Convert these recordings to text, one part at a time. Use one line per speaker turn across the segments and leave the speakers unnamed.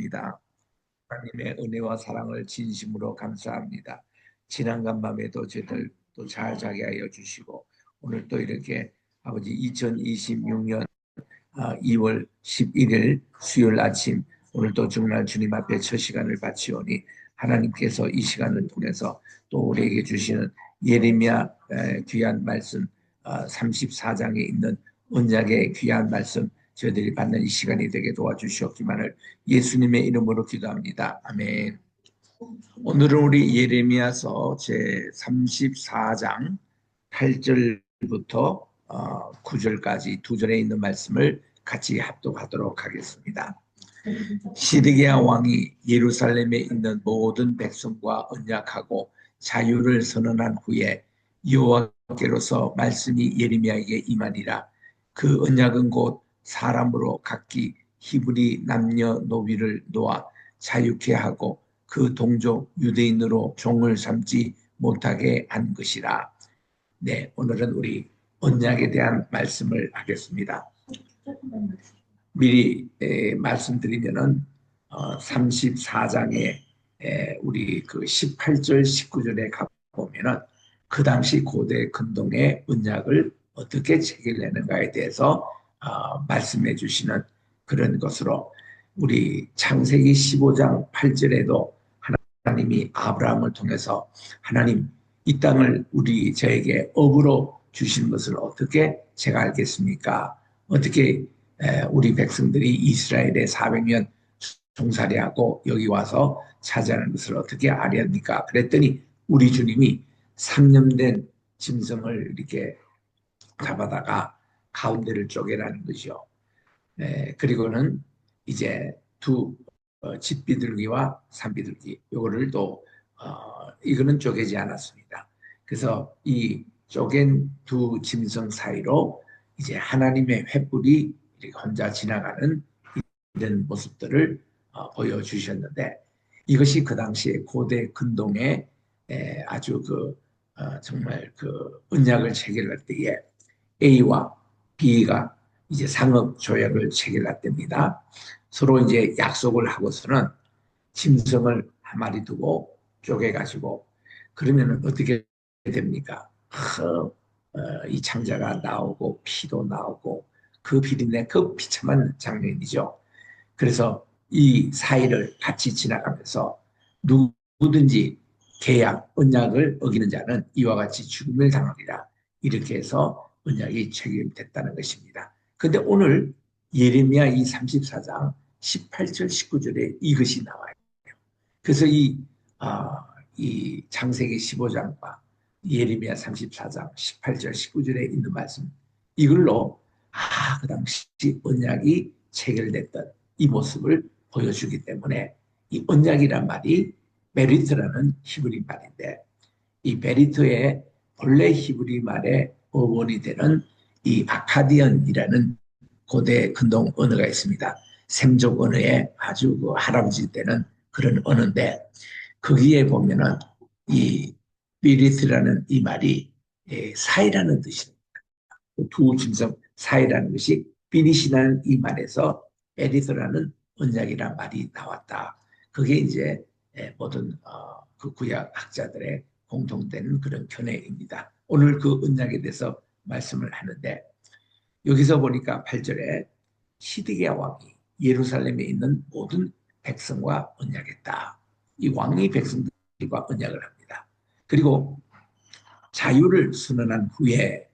기도합니다. 하나님의 은혜와 사랑을 진심으로 감사합니다. 지난간 밤에도 저희들 또 잘 자게 하여 주시고 오늘 또 이렇게 아버지 2026년 2월 11일 수요일 아침 오늘 또 주날 주님 앞에 첫 시간을 바치오니 하나님께서 이 시간을 통해서 또 우리에게 주시는 예레미야 귀한 말씀 34장에 있는 언약의 귀한 말씀 저희들이 받는 이 시간이 되게 도와주시옵기만을 예수님의 이름으로 기도합니다. 아멘. 오늘은 우리 예레미야서 제 34장 8절부터 9절까지 두 절에 있는 말씀을 같이 합독하도록 하겠습니다. 시드기야 왕이 예루살렘에 있는 모든 백성과 언약하고 자유를 선언한 후에 여호와께로서 말씀이 예레미야에게 임하니라. 그 언약은 곧 사람으로 각기 히브리 남녀노비를 놓아 자유케 하고 그 동족 유대인으로 종을 삼지 못하게 한 것이라. 네, 오늘은 우리 언약에 대한 말씀을 하겠습니다. 미리 말씀드리면은 34장에 우리 그 18절 19절에 가보면은 그 당시 고대 근동의 언약을 어떻게 체결하는가에 대해서 말씀해 주시는 그런 것으로 우리 창세기 15장 8절에도 하나님이 아브라함을 통해서 하나님 이 땅을 우리 저에게 업으로 주신 것을 어떻게 제가 알겠습니까? 어떻게 우리 백성들이 이스라엘에 400년 종살이하고 여기 와서 차지하는 것을 어떻게 알아야 합니까? 그랬더니 우리 주님이 상념된 짐승을 이렇게 잡아다가 가운데를 쪼개라는 것이요. 그리고는 이제 두 집비둘기와 산비둘기 요거를 또 이거는 쪼개지 않았습니다. 그래서 이 쪼갠 두 짐승 사이로 이제 하나님의 횃불이 이렇게 혼자 지나가는 이런 모습들을 보여주셨는데 이것이 그 당시에 고대 근동의 아주 정말 그 언약을 체결할 때에 A와 B가 이제 상업 조약을 체결했답니다. 서로 이제 약속을 하고서는 짐승을 한 마리 두고 쪼개가지고 그러면 어떻게 됩니까? 이 창자가 나오고 피도 나오고 그 비린내 그 비참한 장면이죠. 그래서 이 사이를 같이 지나가면서 누구든지 계약, 언약을 어기는 자는 이와 같이 죽음을 당하리라. 이렇게 해서 언약이 체결됐다는 것입니다. 그런데 오늘 예레미야 이 34장 18절, 19절에 이것이 나와요. 그래서 이 창세기 15장과 예레미야 34장 18절, 19절에 있는 말씀 이걸로 그 당시 언약이 체결됐던 이 모습을 보여주기 때문에 이 언약이란 말이 베리트라는 히브리 말인데 이 베리트의 본래 히브리 말의 어원이 되는 이 아카디언이라는 고대 근동 언어가 있습니다. 셈족 언어의 아주 그 할아버지 때는 그런 언어인데 거기에 보면은 이 비리트라는 이 말이 사이라는 뜻입니다. 두 짐승 사이라는 것이 비릿이라는 이 말에서 에리스라는 언약이라는 말이 나왔다. 그게 이제 모든 그 구약 학자들의 공통된 그런 견해입니다. 오늘 그 언약에 대해서 말씀을 하는데 여기서 보니까 8절에 시드기야 왕이 예루살렘에 있는 모든 백성과 언약했다. 이 왕이 백성들과 언약을 합니다. 그리고 자유를 선언한 후에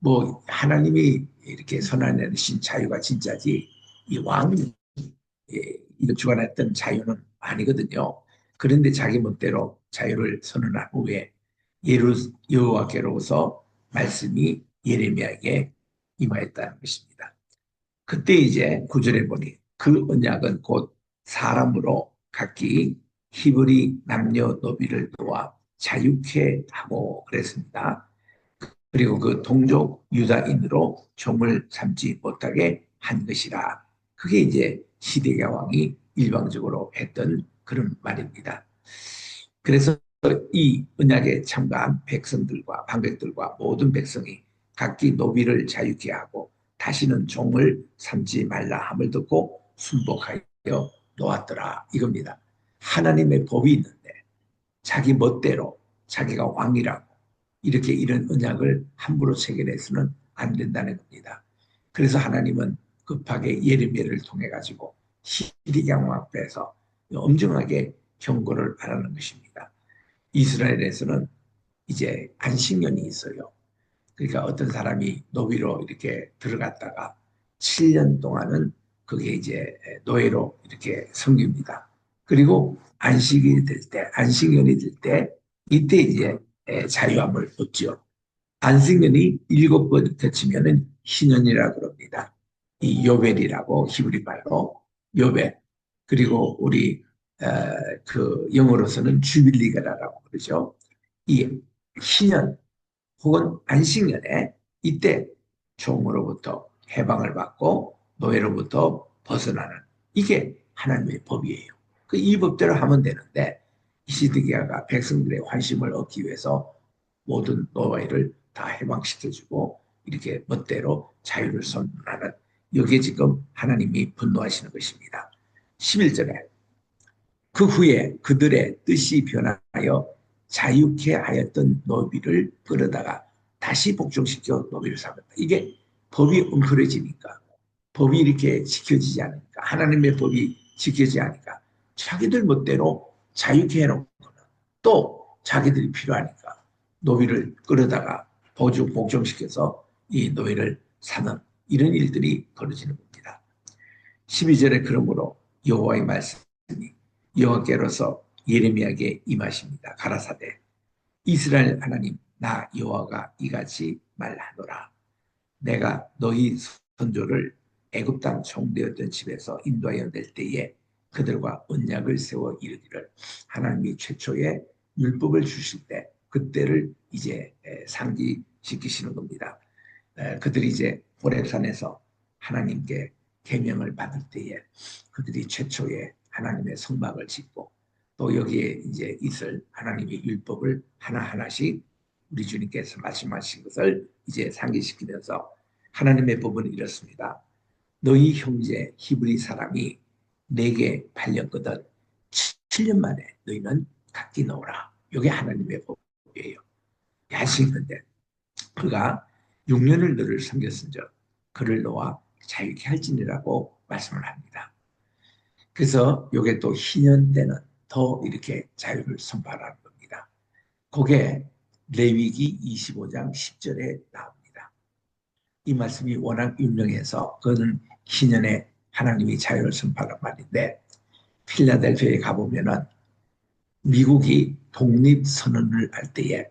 뭐 하나님이 이렇게 선언해주신 자유가 진짜지 이 왕이 이거 주관했던 자유는 아니거든요. 그런데 자기 멋대로 자유를 선언한 후에 여호와께로서 말씀이 예레미야에게 임하였다는 것입니다. 그때 이제 9절에 보니 그 언약은 곧 사람으로 각기 히브리 남녀노비를 놓아 자유케 하고 그랬습니다. 그리고 그 동족 유다인으로 종을 삼지 못하게 한 것이라. 그게 이제 시드기야 왕이 일방적으로 했던 그런 말입니다. 그래서 이 언약에 참가한 백성들과 방백들과 모든 백성이 각기 노비를 자유케 하고 다시는 종을 삼지 말라 함을 듣고 순복하여 놓았더라 이겁니다. 하나님의 법이 있는데 자기 멋대로 자기가 왕이라고 이렇게 이런 언약을 함부로 체결해서는 안 된다는 겁니다. 그래서 하나님은 급하게 예레미야를 통해 가지고 시리강 앞에서 엄중하게 경고를 하라는 것입니다. 이스라엘에서는 이제 안식년이 있어요. 그러니까 어떤 사람이 노비로 이렇게 들어갔다가 7년 동안은 그게 이제 노예로 이렇게 섬깁니다. 그리고 안식이 될 때, 안식년이 될 때, 이때 이제 자유함을 얻죠. 안식년이 7번 거치면은 희년이라고 그럽니다. 이 요벨이라고 히브리 말로 요벨. 그리고 우리 그 영어로서는 주빌리가라고 그러죠. 이 희년 혹은 안식년에 이때 종으로부터 해방을 받고 노예로부터 벗어나는 이게 하나님의 법이에요. 이 법대로 하면 되는데 히스기야가 백성들의 환심을 얻기 위해서 모든 노예를 다 해방시켜주고 이렇게 멋대로 자유를 선언하는 이게 지금 하나님이 분노하시는 것입니다. 11절에 그 후에 그들의 뜻이 변하여 자유케 하였던 노비를 끌어다가 다시 복종시켜 노비를 삼았다. 이게 법이 엉클어지니까 법이 이렇게 지켜지지 않으니까 하나님의 법이 지켜지지 않으니까 자기들 멋대로 자유케 해놓고 또 자기들이 필요하니까 노비를 끌어다가 복종시켜서 이 노예를 사는 이런 일들이 벌어지는 겁니다. 12절에 그러므로 여호와의 말씀이 여호와께로서 예레미야에게 임하십니다. 가라사대 이스라엘 하나님 나 여호와가 이같이 말하노라. 내가 너희 선조를 애굽 땅 종되었던 집에서 인도하여 낼 때에 그들과 언약을 세워 이르기를 하나님이 최초의 율법을 주실 때 그때를 이제 상기시키시는 겁니다. 그들이 이제 호렙산에서 하나님께 계명을 받을 때에 그들이 최초의 하나님의 성막을 짓고 또 여기에 이제 있을 하나님의 율법을 하나하나씩 우리 주님께서 말씀하신 것을 이제 상기시키면서 하나님의 법은 이렇습니다. 너희 형제 히브리 사람이 내게 팔렸거든 7년 만에 너희는 각기 놓으라. 이게 하나님의 법이에요. 야식인데 그가 6년을 너를 섬겼은즉 그를 놓아 자유케 할지니라고 말씀을 합니다. 그래서 이게 또 희년 때는 더 이렇게 자유를 선포하라는 겁니다. 그게 레위기 25장 10절에 나옵니다. 이 말씀이 워낙 유명해서 그는 희년에 하나님이 자유를 선포하는 말인데 필라델피아에 가보면은 미국이 독립선언을 할 때에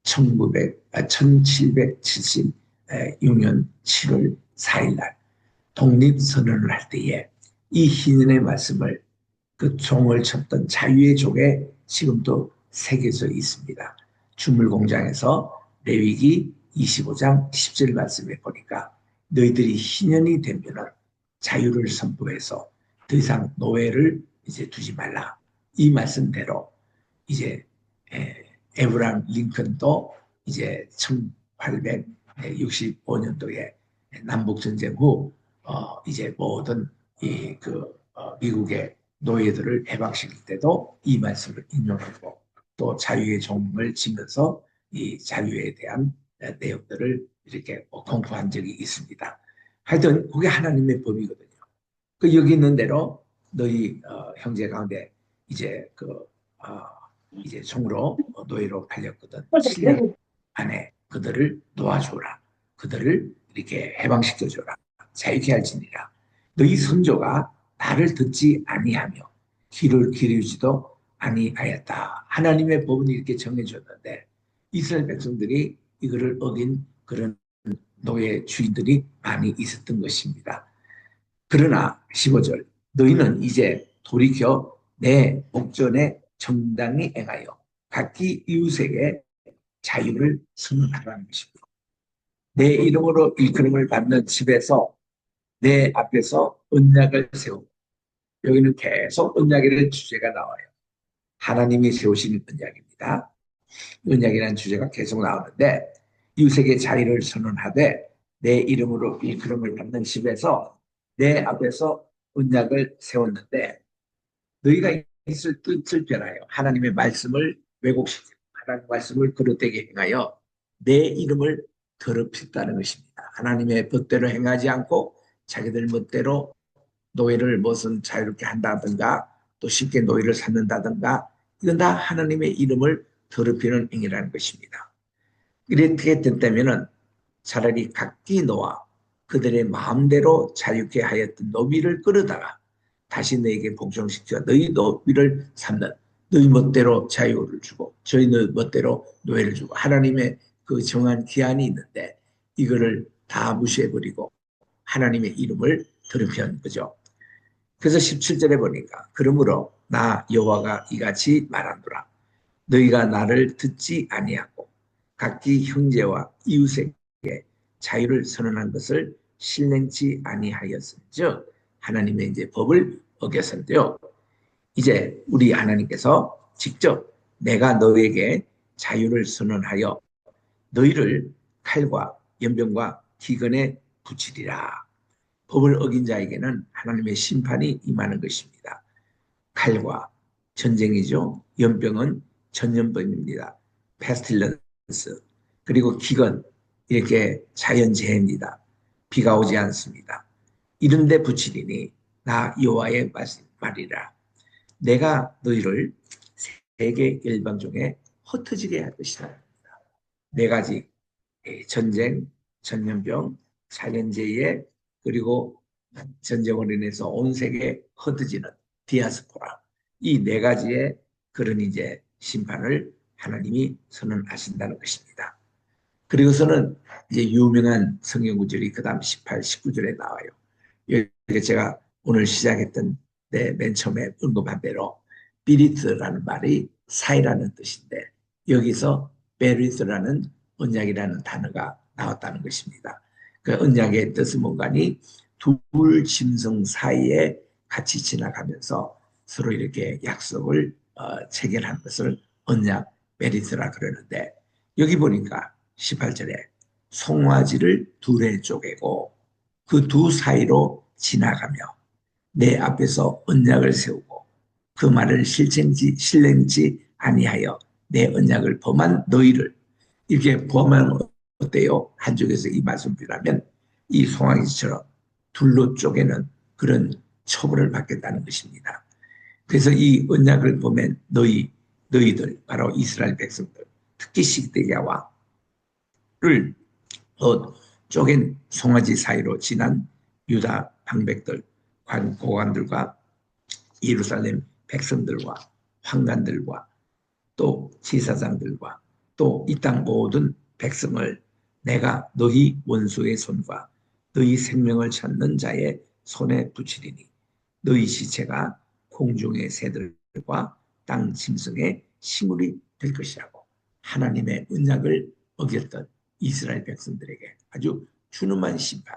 1776년 7월 4일 날 독립선언을 할 때에 이 희년의 말씀을 그 종을 쳤던 자유의 종에 지금도 새겨져 있습니다. 주물공장에서 레위기 25장 10절 말씀에 보니까 너희들이 희년이 되면 자유를 선포해서 더 이상 노예를 이제 두지 말라. 이 말씀대로 이제 에브람 링컨도 이제 1865년도에 남북전쟁 후 이제 모든 미국의 노예들을 해방시킬 때도 이 말씀을 인용하고 또 자유의 종을 지면서 이 자유에 대한 내용들을 이렇게 공부한 적이 있습니다. 하여튼 그게 하나님의 법이거든요. 그 여기 있는 대로 너희 형제 가운데 이제 이제 종으로 노예로 팔렸거든. 7년 안에 그들을 놓아줘라. 그들을 이렇게 해방시켜줘라. 자유케 할지니라. 너희 선조가 나를 듣지 아니하며 귀를 기르지도 아니하였다. 하나님의 법은 이렇게 정해줬는데 이스라엘 백성들이 이거를 어긴 그런 노예 주인들이 많이 있었던 것입니다. 그러나 15절 너희는 이제 돌이켜 내 목전에 정당히 행하여 각기 이웃에게 자유를 선언하라는 것입니다. 내 이름으로 일컬음을 받는 집에서 내 앞에서 언약을 세우고 여기는 계속 언약이라는 주제가 나와요. 하나님이 세우신 언약입니다. 언약이라는 주제가 계속 나오는데 이웃에게 자유를 선언하되 내 이름으로 일컬음을 받는 집에서 내 앞에서 언약을 세웠는데 너희가 있을 뜻을 변하여 하나님의 말씀을 왜곡시키고 하나님의 말씀을 그릇되게 행하여 내 이름을 더럽혔다는 것입니다. 하나님의 법대로 행하지 않고 자기들 멋대로 노예를 무슨 자유롭게 한다든가 또 쉽게 노예를 삼는다든가 이건 다 하나님의 이름을 더럽히는 행위라는 것입니다. 이렇게 된다면은 차라리 각기 놓아 그들의 마음대로 자유케 하였던 노비를 끌어다가 다시 너에게 복종시켜 너희 노비를 삼는 너희 멋대로 자유를 주고 저희 멋대로 노예를 주고 하나님의 그 정한 기한이 있는데 이거를 다 무시해버리고 하나님의 이름을 더럽힌 거죠. 그래서 17절에 보니까 그러므로 나 여호와가 이같이 말하노라 너희가 나를 듣지 아니하고 각기 형제와 이웃에게 자유를 선언한 것을 신령치 아니하였은즉 하나님의 이제 법을 어겼는데요. 이제 우리 하나님께서 직접 내가 너에게 자유를 선언하여 너희를 칼과 연병과 기근에 붙이리라. 법을 어긴 자에게는 하나님의 심판이 임하는 것입니다. 칼과 전쟁이죠. 연병은 전염병입니다. 페스틸런스 그리고 기근 이렇게 자연재해입니다. 비가 오지 않습니다. 이런 데 붙이리니 나 여호와의 말이라. 내가 너희를 세계 열방 중에 흩어지게 할 것이다. 네 가지 전쟁, 전염병, 자연재해 그리고 전쟁으로 인해서 온 세계에 흩어지는 디아스포라 이 네 가지의 그런 이제 심판을 하나님이 선언하신다는 것입니다. 그리고서는 이제 유명한 성경 구절이 그다음 18, 19절에 나와요. 여기 제가 오늘 시작했던 맨 처음에 언급한 대로 비리트라는 말이 사이라는 뜻인데 여기서 베리트라는 언약이라는 단어가 나왔다는 것입니다. 그 언약의 뜻은 뭔가니 둘 짐승 사이에 같이 지나가면서 서로 이렇게 약속을 체결한 것을 언약 베리트라 그러는데 여기 보니까 18절에 송아지를 둘에 쪼개고 그 두 사이로 지나가며 내 앞에서 언약을 세우고 그 말을 실행치 아니하여 내 언약을 범한 너희를 이렇게 범하면 어때요? 한쪽에서 이 말씀이라면 이 송아지처럼 둘로 쪼개는 그런 처벌을 받겠다는 것입니다. 그래서 이 언약을 보면 너희들 바로 이스라엘 백성들 특히 식대야와 를 쪼갠 송아지 사이로 지난 유다 방백들, 고관들과 예루살렘 백성들과 황관들과 또 제사장들과 또 이 땅 모든 백성을 내가 너희 원수의 손과 너희 생명을 찾는 자의 손에 붙이리니 너희 시체가 공중의 새들과 땅 짐승의 식물이 될 것이라고 하나님의 언약을 어겼던 이스라엘 백성들에게 아주 준엄한 심판,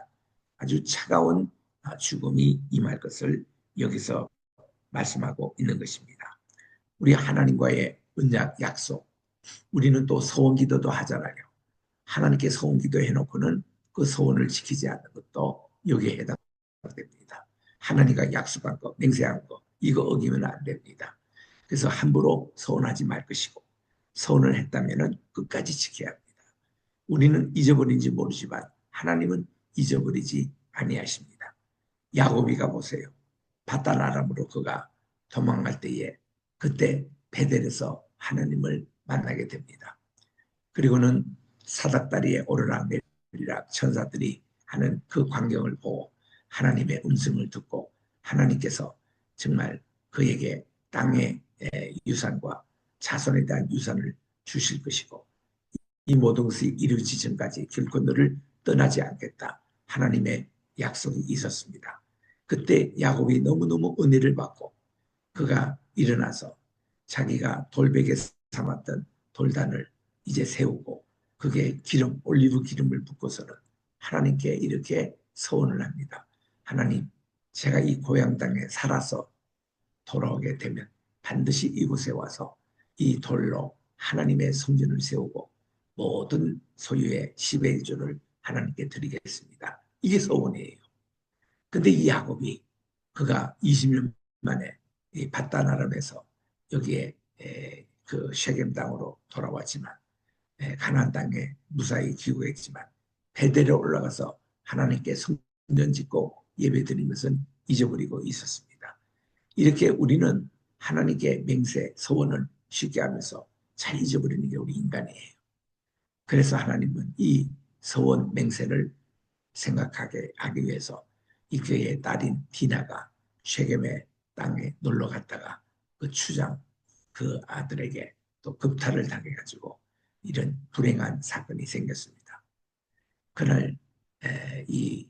아주 차가운 죽음이 임할 것을 여기서 말씀하고 있는 것입니다. 우리 하나님과의 언약 약속, 우리는 또 서원 기도도 하잖아요. 하나님께 서원 기도 해놓고는 그 서원을 지키지 않는 것도 여기에 해당됩니다. 하나님과 약속한 거, 맹세한 거, 이거 어기면 안 됩니다. 그래서 함부로 서원하지 말 것이고 서원을 했다면 끝까지 지켜야 합니다. 우리는 잊어버린지 모르지만 하나님은 잊어버리지 아니하십니다. 야곱이가 보세요. 바단 아람으로 그가 도망갈 때에 그때 베델에서 하나님을 만나게 됩니다. 그리고는 사닥다리에 오르락내리락 천사들이 하는 그 광경을 보고 하나님의 음성을 듣고 하나님께서 정말 그에게 땅의 유산과 자손에 대한 유산을 주실 것이고 이 모든 것이 이루어지기 전까지 결코 너를 떠나지 않겠다. 하나님의 약속이 있었습니다. 그때 야곱이 너무너무 은혜를 받고 그가 일어나서 자기가 돌베개 삼았던 돌단을 이제 세우고 그게 기름, 올리브 기름을 붓고서는 하나님께 이렇게 서원을 합니다. 하나님, 제가 이 고향 땅에 살아서 돌아오게 되면 반드시 이곳에 와서 이 돌로 하나님의 성전을 세우고 모든 소유의 10의 1조를 하나님께 드리겠습니다. 이게 소원이에요. 근데 이 야곱이 그가 20년 만에 이 바단 아람에서 여기에 그 쉐겜 땅으로 돌아왔지만 가나안 땅에 무사히 귀국했지만 베델에 올라가서 하나님께 성전 짓고 예배드린 것은 잊어버리고 있었습니다. 이렇게 우리는 하나님께 맹세, 서원을 쉽게 하면서 잘 잊어버리는 게 우리 인간이에요. 그래서 하나님은 이 서원 맹세를 생각하게 하기 위해서 이 그의 딸인 디나가 쉐겜의 땅에 놀러 갔다가 그 추장 그 아들에게 또 급탈을 당해가지고 이런 불행한 사건이 생겼습니다. 그날 이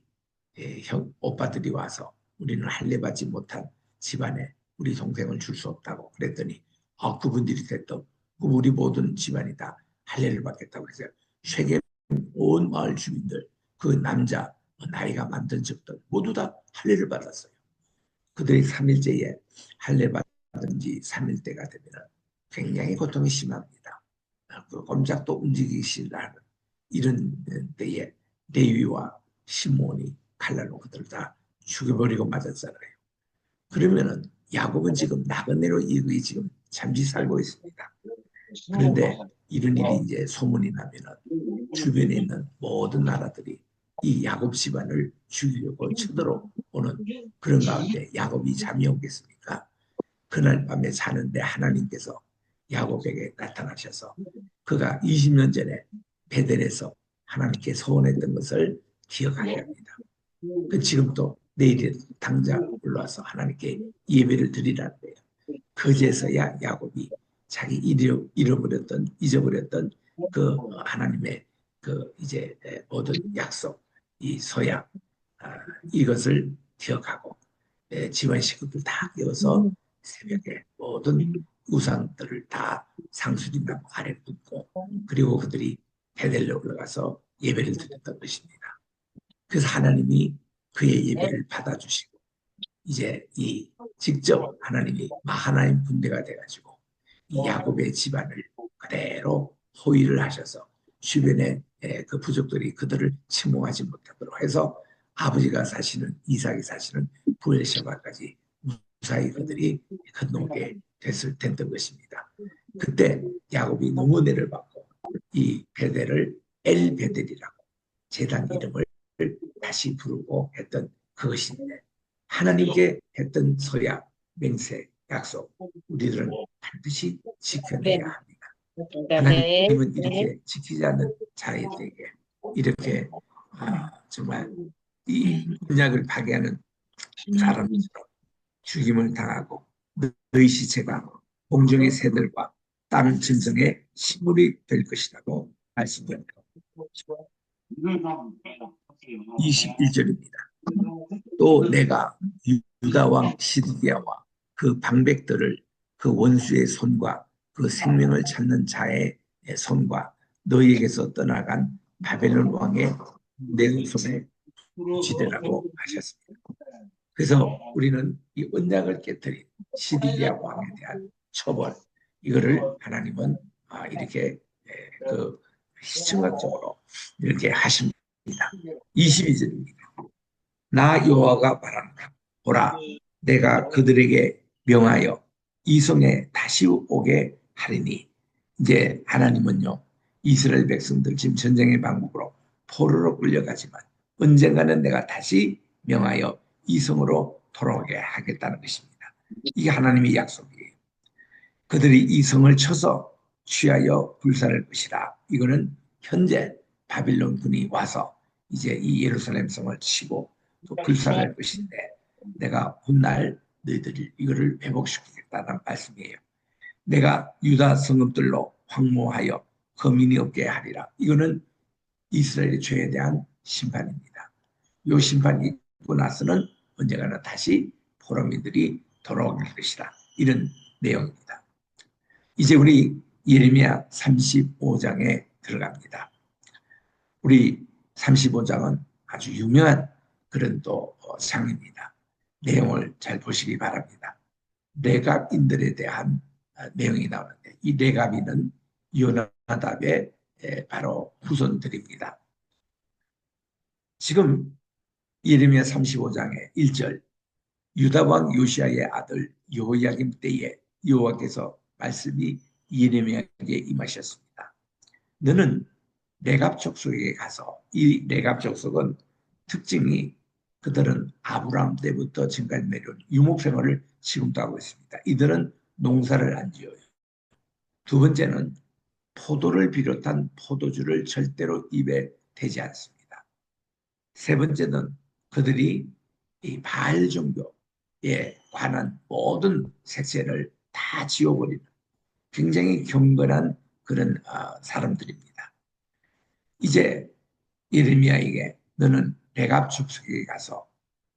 형 오빠들이 와서 우리는 할례 받지 못한 집안에 우리 동생을 줄 수 없다고 그랬더니 그분들이 됐던 우리 모든 집안이 다 할례를 받겠다고 그래서 쉐겜 온 마을 주민들 그 남자 나이가 많던 적들 모두 다 할례를 받았어요. 그들이 3일째에 할례 받은 지 3일째가 되면 굉장히 고통이 심합니다. 그 꼼짝도 움직이기 싫어하는 이런 때에 레위와 시몬이 칼날로 그들을 다 죽여버리고 맞았잖아요. 그러면은 야곱은 지금 나그네로 이익이 지금 잠시 살고 있습니다. 그런데 이런 일이 이제 소문이 나면은 주변에 있는 모든 나라들이 이 야곱 집안을 죽이려고 쳐들어오는 그런 가운데 야곱이 잠이 오겠습니까? 그날 밤에 자는데 하나님께서 야곱에게 나타나셔서 그가 20년 전에 베델에서 하나님께 소원했던 것을 기억하게 합니다. 그 지금도 내일에 당장 올라와서 하나님께 예배를 드리라는 거예요. 그제서야 야곱이 자기 잊어버렸던 그 하나님의 그 이제 모든 약속, 이 소약, 이것을 기억하고 집안 식구들 다 깨워서 새벽에 모든 우상들을 다 상수리나무 아래 눕고 그리고 그들이 베델로 올라가서 예배를 드렸던 것입니다. 그래서 하나님이 그의 예배를 받아주시고 이제 이 직접 하나님이 하나님 분대가 돼가지고 이 야곱의 집안을 그대로 호위를 하셔서 주변에 그 부족들이 그들을 침공하지 못하도록 해서 아버지가 사시는 이삭이 사시는 부엘셰바까지 무사히 그들이 건너게 됐던 것입니다. 그때 야곱이 너무 은혜를 받고 이 베델을 엘 베델이라고 제단 이름을 다시 부르고 했던 그것인데 하나님께 했던 서약, 맹세, 약속 우리들은 반드시 지켜내야 합니다. 하나님은 이렇게 지키지 않는 자에게 이렇게 정말 이 언약을 파괴하는 사람처럼 죽임을 당하고 너희 시체가 공중의 새들과 땅 짐승의 식물이 될 것이라고 말씀드립니다. 21절입니다. 또 내가 유다 왕 시드기야와 그 방백들을 그 원수의 손과 그 생명을 찾는 자의 손과 너희에게서 떠나간 바벨론 왕의 내 손에 지대라고 하셨습니다. 그래서 우리는 이 언약을 깨뜨린 시드기야 왕에 대한 처벌 이거를 하나님은 이렇게 그 시청각적으로 이렇게 하십니다. 22절입니다. 나 여호와가 말한다. 보라, 내가 그들에게 명하여 이성에 다시 오게 하리니. 이제 하나님은요, 이스라엘 백성들 지금 전쟁의 방법으로 포로로 끌려가지만 언젠가는 내가 다시 명하여 이성으로 돌아오게 하겠다는 것입니다. 이게 하나님의 약속이에요. 그들이 이성을 쳐서 취하여 불살할 것이라. 이거는 현재 바빌론 군이 와서 이제 이 예루살렘 성을 치고 또 불살할 것인데 내가 훗날 너희들 이거를 회복시키겠다는 말씀이에요. 내가 유다 성읍들로 황무하여 거민이 없게 하리라. 이거는 이스라엘의 죄에 대한 심판입니다. 이 심판이 있고 나서는 언젠가는 다시 포로민들이 돌아올 것이다. 이런 내용입니다. 이제 우리 예레미야 35장에 들어갑니다. 우리 35장은 아주 유명한 그런 또 장입니다. 내용을 잘 보시기 바랍니다. 레갑인들에 대한 내용이 나오는데 이 레갑인은 요나답의 바로 후손들입니다. 지금 예레미야 35장의 1절 유다 왕 요시아의 아들 여호야김 때에 여호와께서 말씀이 예레미야에게 임하셨습니다. 너는 레갑 족속에게 가서, 이 레갑 족속은 특징이 그들은 아브라함 때부터 지금까지 내려온 유목 생활을 지금도 하고 있습니다. 이들은 농사를 안 지어요. 두 번째는 포도를 비롯한 포도주를 절대로 입에 대지 않습니다. 세 번째는 그들이 이 바알 종교에 관한 모든 색채를 다 지워버리는 굉장히 경건한 그런 사람들입니다. 이제 예레미야에게 너는 레갑 족속에 가서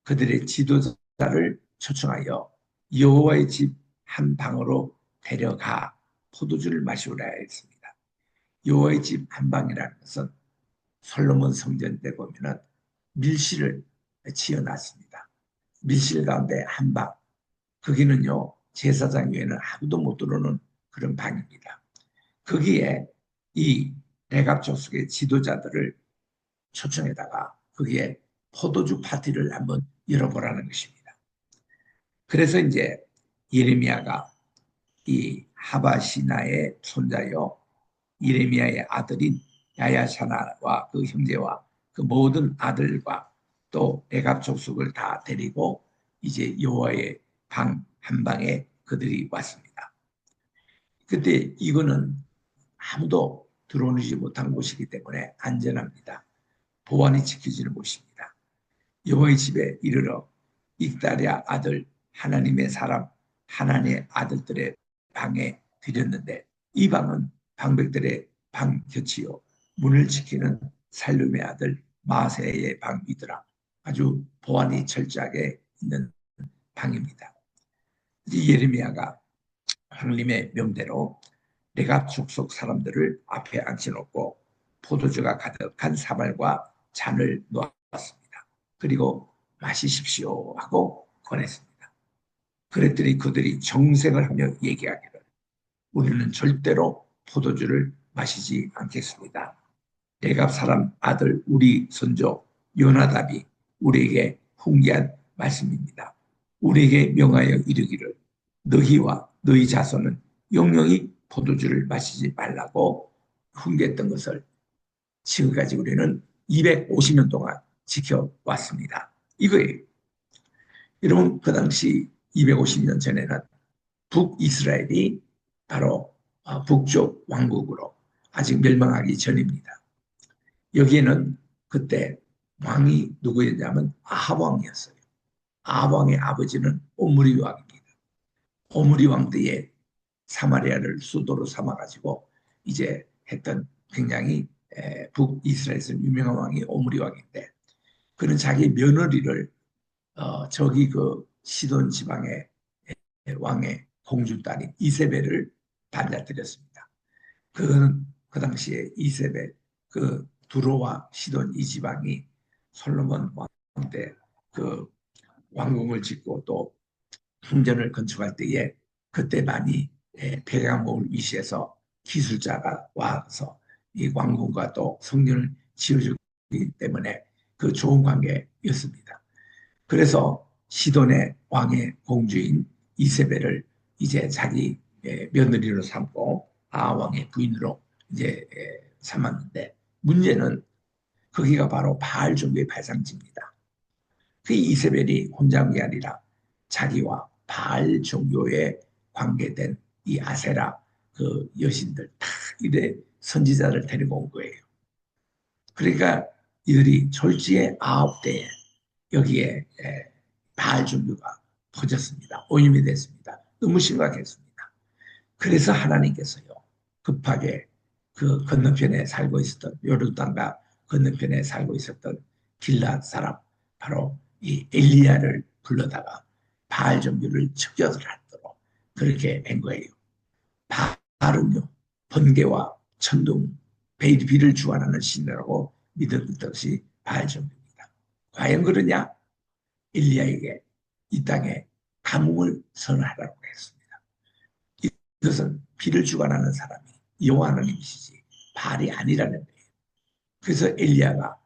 그들의 지도자를 초청하여 여호와의 집 한 방으로 데려가 포도주를 마시오라 했습니다. 여호와의 집 한 방이라는 것은 솔로몬 성전 때 보면은 밀실을 지어놨습니다. 밀실 가운데 한 방, 거기는요 제사장 외에는 아무도 못 들어오는 그런 방입니다. 거기에 이 레갑 족속의 지도자들을 초청에다가 거기에 포도주 파티를 한번 열어보라는 것입니다. 그래서 이제 예레미야가 이 하바시나의 손자요 예레미야의 아들인 야야샤나와 그 형제와 그 모든 아들과 또 레갑 족속을 다 데리고 이제 여호와의 방 한 방에 그들이 왔습니다. 그때 이거는 아무도 들어오지 못한 곳이기 때문에 안전합니다. 보안이 지켜지는 곳입니다. 여호와의 집에 이르러 익다랴 아들 하나님의 사람 하나님의 아들들의 방에 들였는데 이 방은 방백들의 방 곁이요 문을 지키는 살룸의 아들 마세의 방이더라. 아주 보안이 철저하게 있는 방입니다. 예레미야가 하나님의 명대로 레갑 족속 사람들을 앞에 앉혀놓고 포도주가 가득한 사발과 잔을 놓았습니다. 그리고 마시십시오 하고 권했습니다. 그랬더니 그들이 정색을 하며 얘기하기를 우리는 절대로 포도주를 마시지 않겠습니다. 레갑 사람 아들 우리 선조 요나답이 우리에게 훈계한 말씀입니다. 우리에게 명하여 이르기를 너희와 너희 자손은 영영이 포도주를 마시지 말라고 훈계했던 것을 지금까지 우리는 250년 동안 지켜왔습니다. 이거예요. 여러분 그 당시 250년 전에는 북이스라엘이 바로 북쪽 왕국으로 아직 멸망하기 전입니다. 여기에는 그때 왕이 누구였냐면 아합 왕이었어요. 아합 왕의 아버지는 오므리 왕입니다. 오므리 왕 때에 사마리아를 수도로 삼아가지고 이제 했던 굉장히 북이스라엘에서 유명한 왕이 오므리 왕인데 그는 자기 며느리를 저기 그 시돈 지방의 왕의 공주딸인 이세벨을 단자드렸습니다. 그는 그 당시에 이세벨 그 두로와 시돈 이 지방이 솔로몬 왕 때 그 왕궁을 짓고 또 궁전을 건축할 때에 그때 많이 백양목을 위시해서 기술자가 와서 이 왕궁과 또 성전을 지어주기 때문에 그 좋은 관계였습니다. 그래서 시돈의 왕의 공주인 이세벨을 이제 자기 며느리로 삼고 아왕의 부인으로 이제 삼았는데 문제는 거기가 바로 바알 종교의 발상지입니다. 그 이세벨이 혼자 한 게 아니라 자기와 바알 종교에 관계된 이 아세라 그 여신들 다 이래 선지자를 데리고 온 거예요. 그러니까 이들이 졸지에 9대에 여기에 바알 종교가 퍼졌습니다. 오염이 됐습니다. 너무 심각했습니다. 그래서 하나님께서요 급하게 그 건너편에 살고 있었던 요르단과 건너편에 살고 있었던 길랏 사람 바로 이 엘리야를 불러다가 바알 종교를 척결하도록 그렇게 한 거예요. 바알은요 번개와 천둥, 비를 주관하는 신이라고 믿었던 것이 바알 종교입니다. 과연 그러냐? 엘리야에게 이 땅에 가뭄을 선언하라고 했습니다. 이것은 비를 주관하는 사람이 여호와 하나님이시지 바알이 아니라는 거예요. 그래서 엘리야가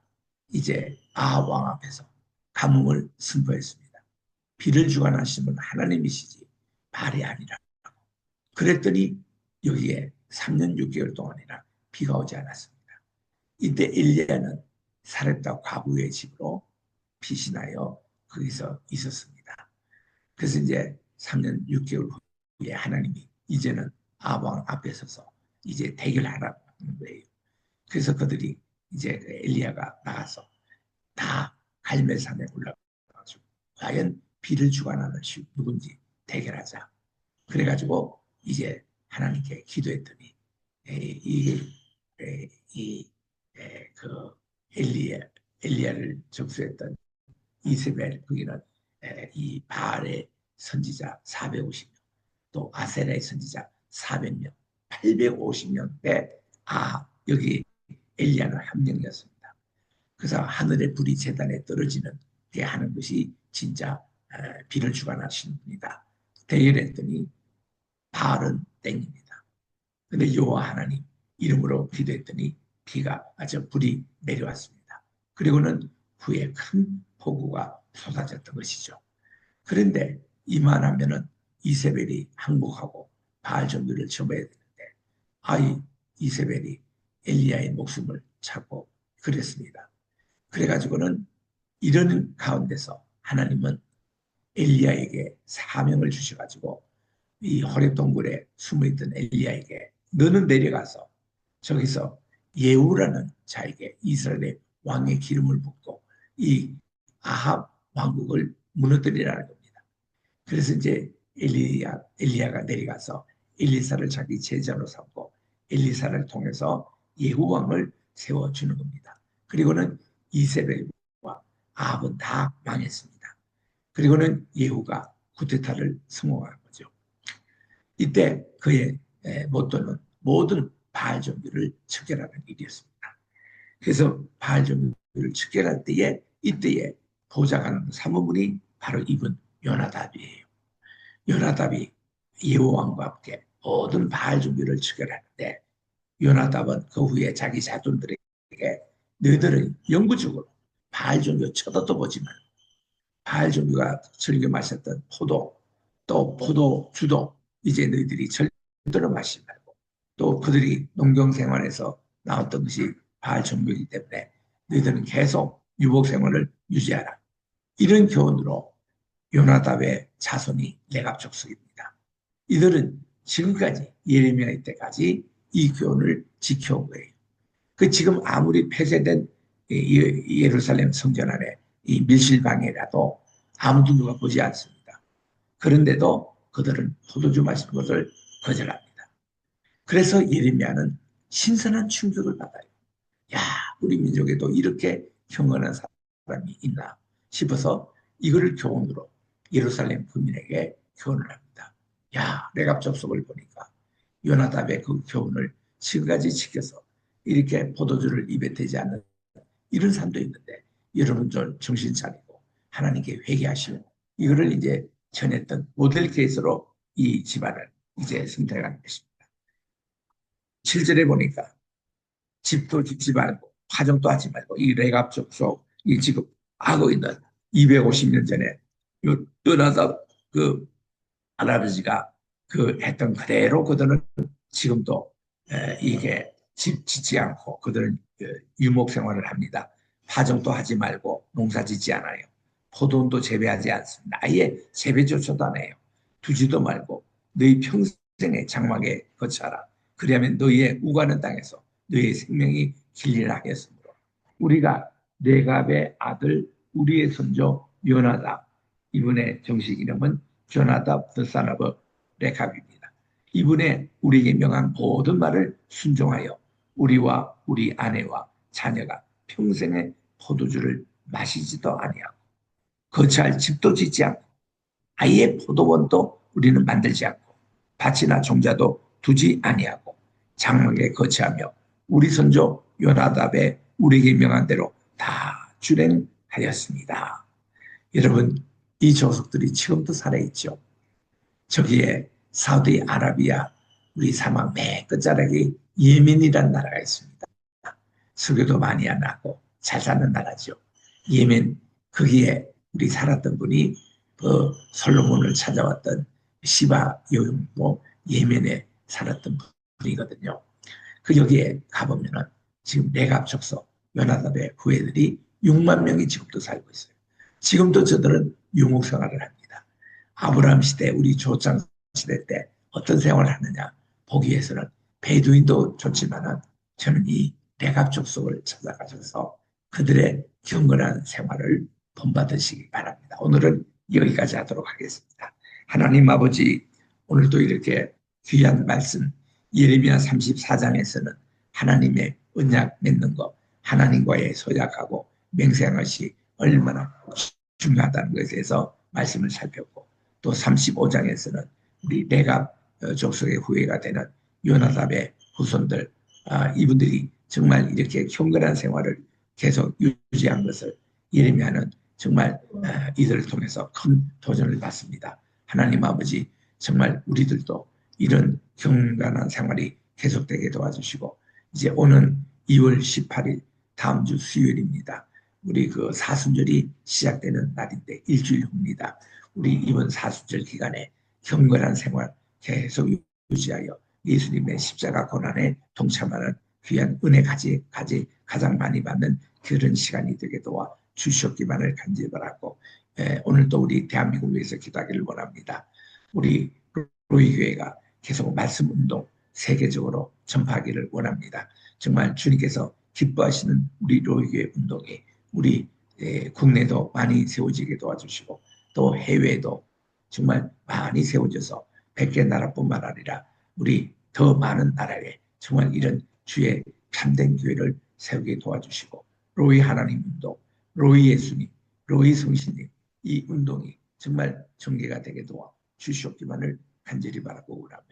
이제 아합 왕 앞에서 가뭄을 선포했습니다. 비를 주관하시는 하나님이시지 말이 아니라. 그랬더니 여기에 3년 6개월 동안이나 비가 오지 않았습니다. 이때 엘리야는 사렙다 과부의 집으로 피신하여 거기서 있었습니다. 그래서 이제 3년 6개월 후에 하나님이 이제는 아방 앞에 서서 이제 대결하라는 거예요. 그래서 그들이 이제 엘리야가 나가서 다 갈멜산에 올라가가지고 과연 비를 주관하는 누군지 대결하자. 그래가지고 이제 하나님께 기도했더니 그 엘리야를 접수했던 이세벨 거기는 이 바알의 선지자 450명, 또 아세라의 선지자 400명, 850명 여기 엘리야는 한 명이었습니다. 그래서 하늘의 불이 제단에 떨어지는 게 하는 것이 진짜 비를 주관하시는 분이다. 대결했더니 바알은 땡입니다. 근데 여호와 하나님 이름으로 기도했더니 비가 아주 불이 내려왔습니다. 그리고는 후에 큰 폭우가 쏟아졌던 것이죠. 그런데 이만하면은 이세벨이 항복하고 바알 종교를 접어야 되는데 이세벨이 엘리야의 목숨을 찾고 그랬습니다. 그래가지고는 이런 가운데서 하나님은 엘리야에게 사명을 주셔가지고 이 호렙 동굴에 숨어있던 엘리야에게 너는 내려가서 저기서 예후라는 자에게 이스라엘의 왕의 기름을 붓고 이 아합 왕국을 무너뜨리라는 겁니다. 그래서 이제 엘리야가 내려가서 엘리사를 자기 제자로 삼고 엘리사를 통해서 예후 왕을 세워주는 겁니다. 그리고는 이세벨과 아합은 다 망했습니다. 그리고는 예후가 쿠데타를 성공한 거죠. 이때 그의 모토는 모든 바알 종교를 척결하는 일이었습니다. 그래서 바알 종교를 척결할 때에 이때에 보좌관 사무분이 바로 이분 요나답이에요. 요나답이 예호왕과 함께 모든 바알 종교를 척결하는데 요나답은 그 후에 자기 자손들에게 너희들은 영구적으로 바알 종교 쳐다도 보지 말고 바알 종교가 즐겨 마셨던 포도 또 포도주도 이제 너희들이 절대로 마시지 말고 또 그들이 농경생활에서 나왔던 것이 바알 종교이기 때문에 너희들은 계속 유복생활을 유지하라. 이런 교훈으로 요나답의 자손이 레갑 족속입니다. 이들은 지금까지 예레미야 때까지 이 교훈을 지켜온 거예요. 그 지금 아무리 폐쇄된 예루살렘 성전 안에 이 밀실방이라도 아무도 누가 보지 않습니다. 그런데도 그들은 포도주 마시는 것을 거절합니다. 그래서 예레미야는 신선한 충격을 받아요. 야, 우리 민족에도 이렇게 경건한 사람이 있나 싶어서 이거를 교훈으로 예루살렘 국민에게 교훈을 합니다. 야, 레갑 접속을 보니까 요나답의 그 교훈을 지금까지 지켜서 이렇게 포도주를 입에 대지 않는 이런 사람도 있는데 여러분 좀 정신 차리고 하나님께 회개하시고 이거를 이제 전했던 모델 케이스로 이 집안을 이제 선택한 것입니다. 7절에 보니까 집도 짓지 말고 화정도 하지 말고 이 레갑 족속 이 지금 하고 있는 250년 전에 요나답 그 할아버지가 그 했던 그대로 그들은 지금도 이게 집 짓지 않고 그들은 유목 생활을 합니다. 화정도 하지 말고 농사 짓지 않아요. 포도원도 재배하지 않습니다. 아예 재배조차도 안 해요. 두지도 말고 너희 평생에 장막에 거처하라. 그리하면 너희의 우가는 땅에서 너희의 생명이 길리라 하겠으므로 우리가 레갑의 아들 우리의 손주 요나답 이분의 정식 이름은 조나답 더 사나브 레갑입니다. 이분의 우리에게 명한 모든 말을 순종하여 우리와 우리 아내와 자녀가 평생에 포도주를 마시지도 아니하고 거처할 집도 짓지 않고 아예 포도원도 우리는 만들지 않고 밭이나 종자도 두지 아니하고 장막에 거처하며 우리 선조 요나답의 우리에게 명한 대로 다 준행하였습니다. 여러분 이 조석들이 지금도 살아있죠. 저기에 사우디아라비아 우리 사막 맨 끝자락에 예멘이라는 나라가 있습니다. 석유도 많이 안 나고 잘 사는 나라죠. 예멘 거기에 우리 살았던 분이 그 솔로몬을 찾아왔던 시바 요용도 예멘에 살았던 분이거든요. 그 여기에 가보면은 지금 레갑 족속 요나답의 후예들이 6만 명이 지금도 살고 있어요. 지금도 저들은 유목 생활을 합니다. 아브라함 시대, 우리 조상 시대 때 어떤 생활을 하느냐 보기 위해서는 베두인도 좋지만은 저는 이 레갑 족속을 찾아가셔서 그들의 경건한 생활을 본받으시기 바랍니다. 오늘은 여기까지 하도록 하겠습니다. 하나님 아버지, 오늘도 이렇게 귀한 말씀 예레미야 34장에서는 하나님의 언약 맺는 것, 하나님과의 소약하고 맹세한 것이 얼마나 중요하다는 것에 대해서 말씀을 살폈고, 또 35장에서는 우리 레갑 족속의 후예가 되는 요나답의 후손들, 이분들이 정말 이렇게 경건한 생활을 계속 유지한 것을 예레미야는 정말 이들을 통해서 큰 도전을 받습니다. 하나님 아버지, 정말 우리들도 이런 경건한 생활이 계속되게 도와주시고, 이제 오는 2월 18일 다음 주 수요일입니다. 우리 그 사순절이 시작되는 날인데 일주일 후입니다. 우리 이번 사순절 기간에 경건한 생활 계속 유지하여 예수님의 십자가 고난에 동참하는 귀한 은혜 가장 많이 받는 그런 시간이 되게 도와 주시옵기만을 간절히 바라고, 오늘도 우리 대한민국을 위해서 기도하기를 원합니다. 우리 로이 교회가 계속 말씀 운동 세계적으로 전파하기를 원합니다. 정말 주님께서 기뻐하시는 우리 로이 교회 운동이 우리 국내도 많이 세워지게 도와주시고, 또 해외에도 정말 많이 세워져서 100개 나라뿐만 아니라 우리 더 많은 나라에 정말 이런 주의 참된 교회를 세우게 도와주시고, 로이 하나님 운동, 로이 예수님, 로이 성신님, 이 운동이 정말 전개가 되게 도와 주시옵기만을 간절히 바라고 오라며,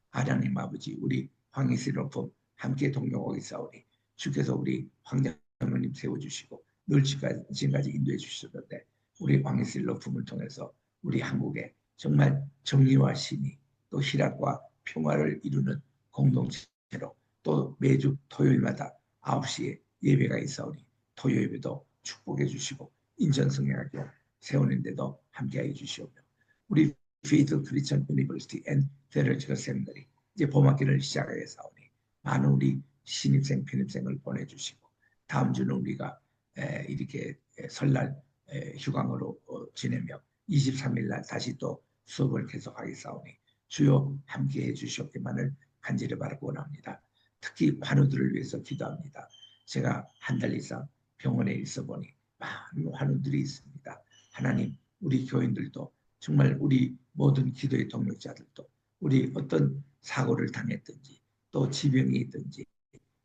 하나님 아버지, 우리 황희슬 로펌 함께 동역하기 싸우니 주께서 우리 황장로님 세워주시고 늘 지금까지 인도해 주셨는데, 우리 황희슬 로펌을 통해서 우리 한국에 정말 정의와 신이, 또 희락과 평화를 이루는 공동체로, 또 매주 토요일마다 9시에 예배가 있사오니 토요 예배도 축복해 주시고 인천성령학교 세우는데도 함께해 주시오며, 우리 페이드 크리스천 유니버시티 앤 테olo지컬 세미나리 이제 봄학기를 시작하겠사오니 많은 우리 신입생 편입생을 보내주시고, 다음 주는 우리가 이렇게 설날 휴강으로 지내며 23일 날 다시 또 수업을 계속하겠사오니 주여 함께해 주시옵기만을 간절히 바라고 원합니다. 특히 환우들을 위해서 기도합니다. 제가 한 달 이상 병원에 있어 보니 많은 환우들이 있습니다. 하나님, 우리 교인들도 정말 우리 모든 기도의 동력자들도 우리 어떤 사고를 당했든지 또 지병이 있든지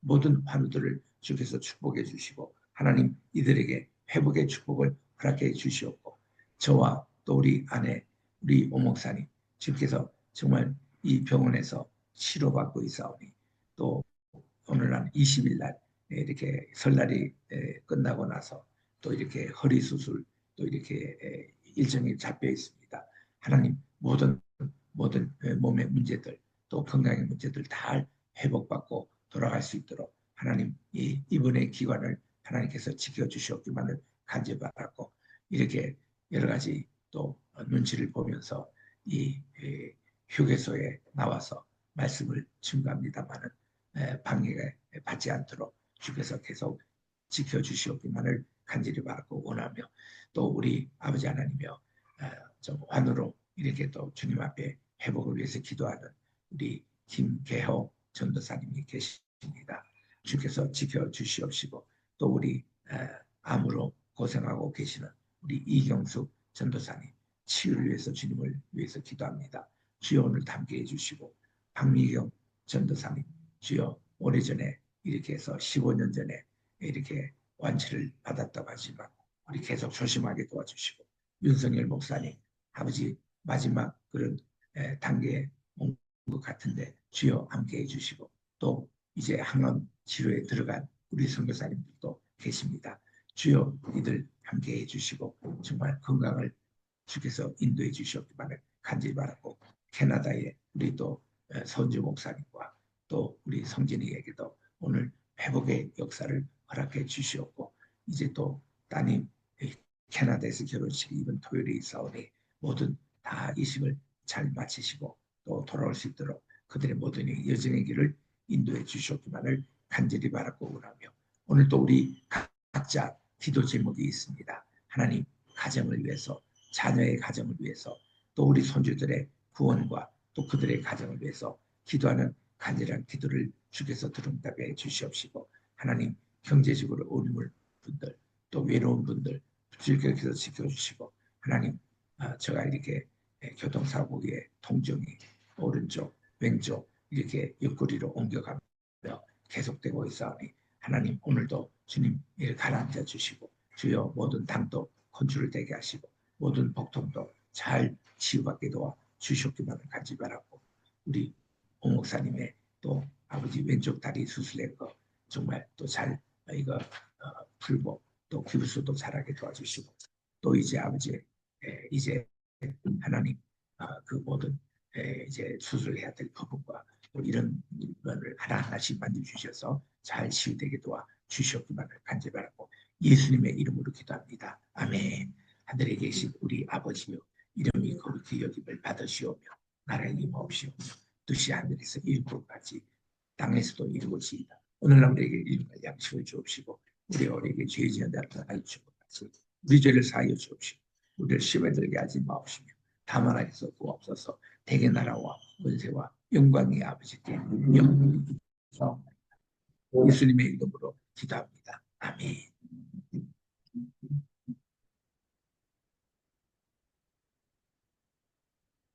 모든 환우들을 주께서 축복해 주시고, 하나님 이들에게 회복의 축복을 허락해 주시옵고, 저와 또 우리 아내 우리 오목사님 주께서 정말 이 병원에서 치료받고 있사오니, 또 오늘 날 20일 날 이렇게 설날이 끝나고 나서 또 이렇게 허리 수술 또 이렇게 일정이 잡혀 있습니다. 하나님 모든 몸의 문제들 또 건강의 문제들 다 회복받고 돌아갈 수 있도록 하나님 이번의 기관을 하나님께서 지켜주시옵기만을 간절히 바라고, 이렇게 여러 가지 또 눈치를 보면서 이 휴게소에 나와서 말씀을 증거합니다마는 방해가 받지 않도록 주께서 계속 지켜주시옵기만을 간절히 바라고 원하며, 또 우리 아버지 하나님이여, 좀 환으로 이렇게 또 주님 앞에 회복을 위해서 기도하는 우리 김계호 전도사님이 계십니다. 주께서 지켜주시옵시고, 또 우리 암으로 고생하고 계시는 우리 이경숙 전도사님 치유를 위해서 주님을 위해서 기도합니다. 주여 오늘 함께해 주시고, 박미경 전도사님 주여 오래전에 이렇게 해서 15년 전에 이렇게 완치를 받았다고 하지만 우리 계속 조심하게 도와주시고, 윤석열 목사님 아버지 마지막 그런 단계에 온 것 같은데 주여 함께해 주시고, 또 이제 항암 치료에 들어간 우리 선교사님들도 계십니다. 주여 이들 함께해 주시고 정말 건강을 주께서 인도해 주시옵기만을 간절히 바라고, 캐나다의 우리 또 선주 목사님과 또 우리 성진이에게도 오늘 회복의 역사를 허락해 주시옵고, 이제 또 따님 캐나다에서 결혼식이 이번 토요일에 있사오니 모든 다 이식을 잘 마치시고 또 돌아올 수 있도록 그들의 모든 여정의 길을 인도해 주시옵기만을 간절히 바라고 원하며 오늘 또 우리 각자 기도 제목이 있습니다. 하나님 가정을 위해서 자녀의 가정을 위해서 또 우리 손주들의 구원과 또 그들의 가정을 위해서 기도하는 간절한 기도를 주께서 들응답해 주시옵시고 하나님 경제적으로 어려운 분들 또 외로운 분들 주께서 지켜주시고 하나님 제가 이렇게 교통사고의 통증이 오른쪽 왼쪽 이렇게 옆구리로 옮겨가며 계속되고 있사오니 하나님 오늘도 주님 일 가라앉아 주시고 주여 모든 당도 컨트롤되게 하시고 모든 복통도 잘 치유받게 도와 주시옵기만을 간절히 바라고 우리 오 목사님의 또 아버지 왼쪽 다리 수술된 거 정말 또 잘 이거 풀고 또 기부수도 잘하게 도와주시고 또 이제 아버지 이제 하나님 그 모든 이제 수술해야 될 부분과 또 이런 것을 하나하나씩 만져 주셔서 잘 치유되게 도와 주시옵기만을 간절히 바라고 예수님의 이름으로 기도합니다. 아멘. 하늘에 계신 우리 아버지여 이름이 거룩히 여김을 받으시오며 나라의 임하옵시오며 뜻이 하늘에서 이루고 같이 땅에서도 이루어지이다. 오늘 우리에게 일용할 양식을 주옵시고 우리 어리에게 죄 지은 자를 사하여 주고 같이 우리 죄를 사하여 주옵시고 우리를 시험에 들게 하지 마옵시며 다만 하여서 구옵소서 대개 나라와 권세와 영광이 아버지께 영원히 있사옵나이다. 예수님의 이름으로 기도합니다. 아멘.